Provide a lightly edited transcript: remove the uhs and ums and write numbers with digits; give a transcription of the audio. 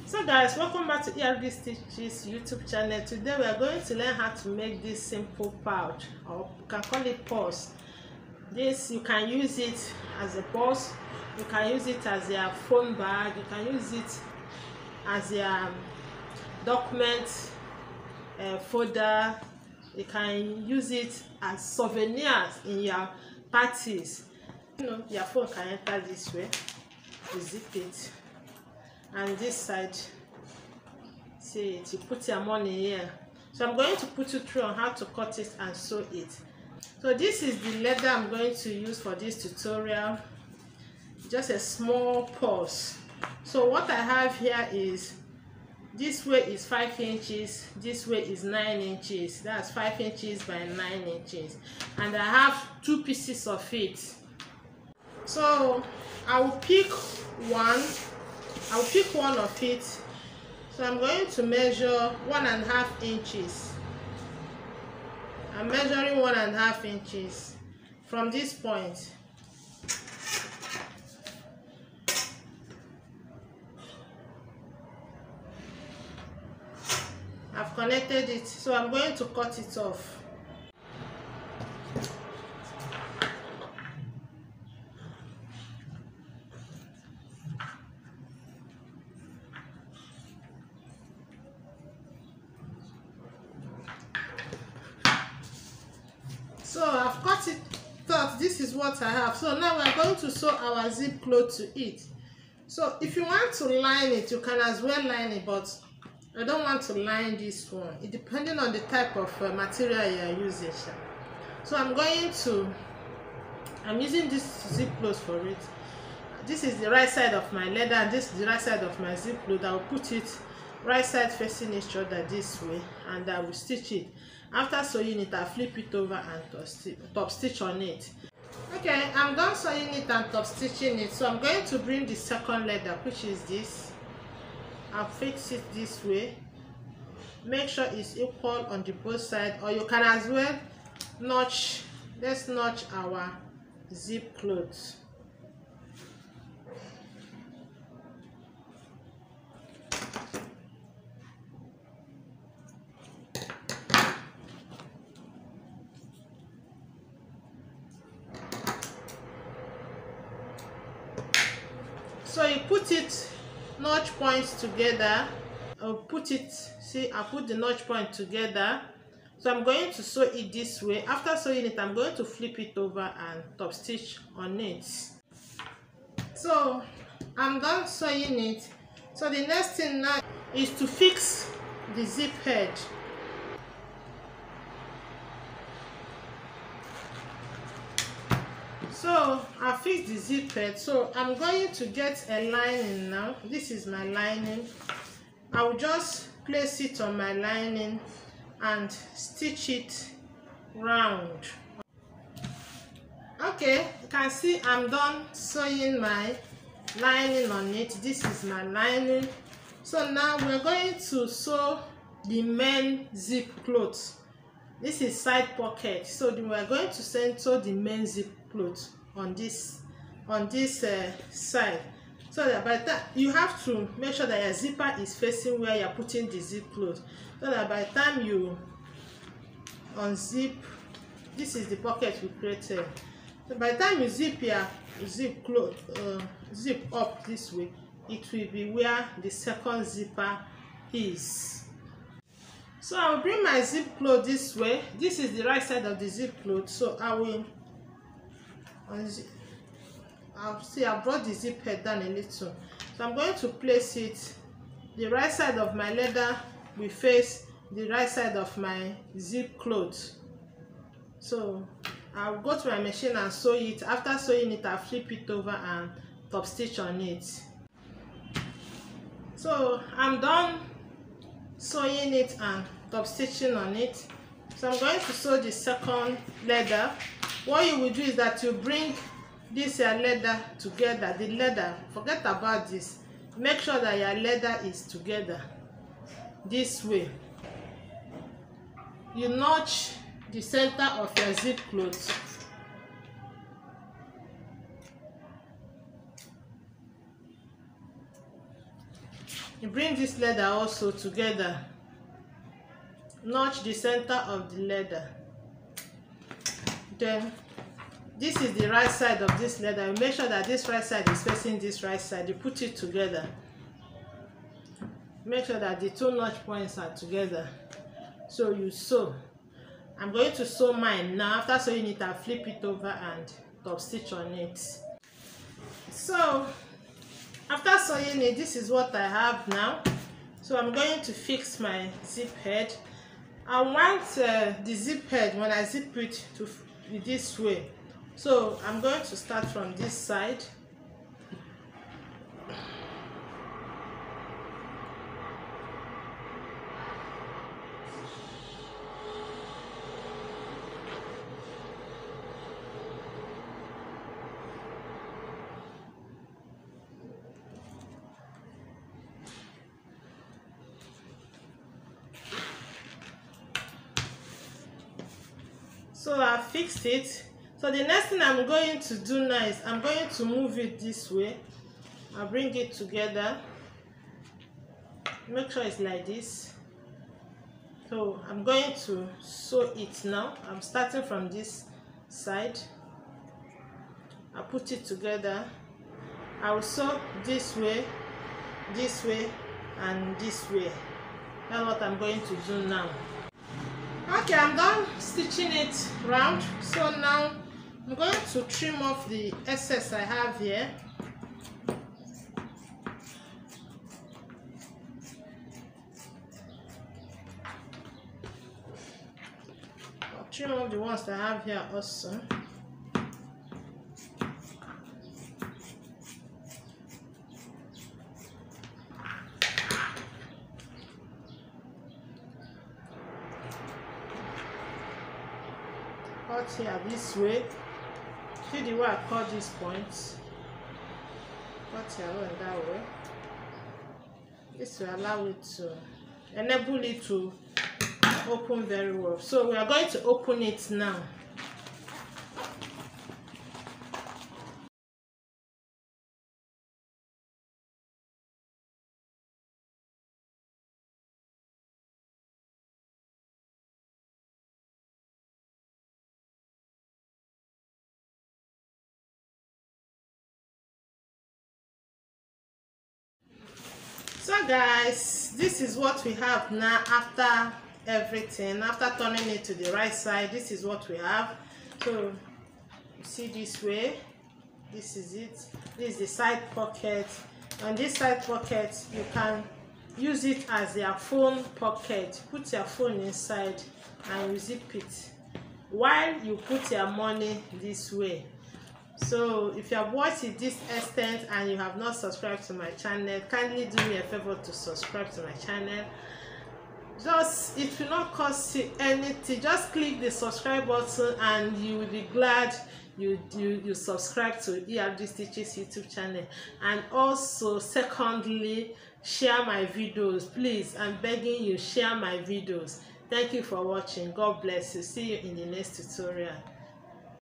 So guys, welcome back to ERD Stitches YouTube channel. Today we are going to learn how to make this simple pouch, or you can call it purse. This, you can use it as a purse, you can use it as your phone bag, you can use it as your document folder, you can use it as souvenirs in your parties. Your phone can enter this way, you zip it, and this side, see it, you put your money here. So I'm going to put you through on how to cut it and sew it. So this is the leather I'm going to use for this tutorial, just a small purse. So what I have here is, this way is 5 inches, this way is 9 inches, that's 5 inches by 9 inches, and I have 2 pieces of it. So I will pick one of it. So I'm going to measure 1.5 inches. I'm measuring 1.5 inches from this point. I've connected it, so I'm going to cut it off. So I've cut it off. This is what I have. So now we're going to sew our zip cloth to it. So if you want to line it, you can as well line it, but I don't want to line this one. It depending on the type of material you are using. So I'm using this zip cloth for it. This is the right side of my leather, and this is the right side of my zip cloth. I will put it right side facing each other this way, and I will stitch it. After sewing it, I flip it over and top stitch on it. Okay, I'm done sewing it and top stitching it. So I'm going to bring the second leather, which is this. I'll fix it this way. Make sure it's equal on the both sides, or you can as well notch. Let's notch our zip cloth. So you put it notch points together. I'll put it, see, I put the notch point together. So I'm going to sew it this way. After sewing it, I'm going to flip it over and top stitch on it. So I'm done sewing it. So the next thing now is to fix the zip head. So I fixed the zip head. So I'm going to get a lining now. This is my lining. I will just place it on my lining and stitch it round. Okay, you can see I'm done sewing my lining on it. This is my lining. So now we're going to sew the main zip cloth. This is side pocket. So we're going to sew the main zip cloth on this side, so that by the time you have to make sure that your zipper is facing where you're putting the zip cloth, so that by the time you unzip, this is the pocket we created. So by the time you zip your zip up this way, it will be where the second zipper is. So I will bring my zip cloth this way. This is the right side of the zip cloth. So I will I brought the zip head down a little. So I'm going to place it. The right side of my leather will face the right side of my zip cloth. So I'll go to my machine and sew it. After sewing it, I'll flip it over and top stitch on it. So I'm done sewing it and top stitching on it. So I'm going to sew the second leather. What you will do is that you bring this leather together. The leather, forget about this. Make sure that your leather is together this way. You notch the center of your zip cloth. you bring this leather also together, notch the center of the leather. Then this is the right side of this leather. You make sure that this right side is facing this right side. You put it together. Make sure that the two notch points are together. So you sew. I'm going to sew mine now. After sewing it, I'll flip it over and top stitch on it. So after sewing it, this is what I have now. So I'm going to fix my zip head. I want the zip head, when I zip it, to be this way. So I'm going to start from this side. So I fixed it. So the next thing I'm going to do now is I'm going to move it this way. I'll bring it together. Make sure it's like this. So I'm going to sew it now. I'm starting from this side. I'll put it together. I will sew this way, and this way. That's what I'm going to do now. Okay, I'm done stitching it round. So now I'm going to trim off the excess I have here. I'll trim off the ones that I have here also. Cut here this way. See the way I cut these points. Cut here along that way. This will allow it to enable it to open very well. So we are going to open it now. So guys, this is what we have now after everything. After turning it to the right side, this is what we have. So you see this way, this is it. This is the side pocket, and this side pocket you can use it as your phone pocket. Put your phone inside and you zip it while you put your money this way. So if you have watched it this extent and you have not subscribed to my channel, kindly do me a favor to subscribe to my channel. Just, it will not cost you anything. Just click the subscribe button and you will be glad you subscribe to ERD Stitches YouTube channel. And also, secondly, share my videos. Please, I'm begging you, share my videos. Thank you for watching. God bless you. See you in the next tutorial.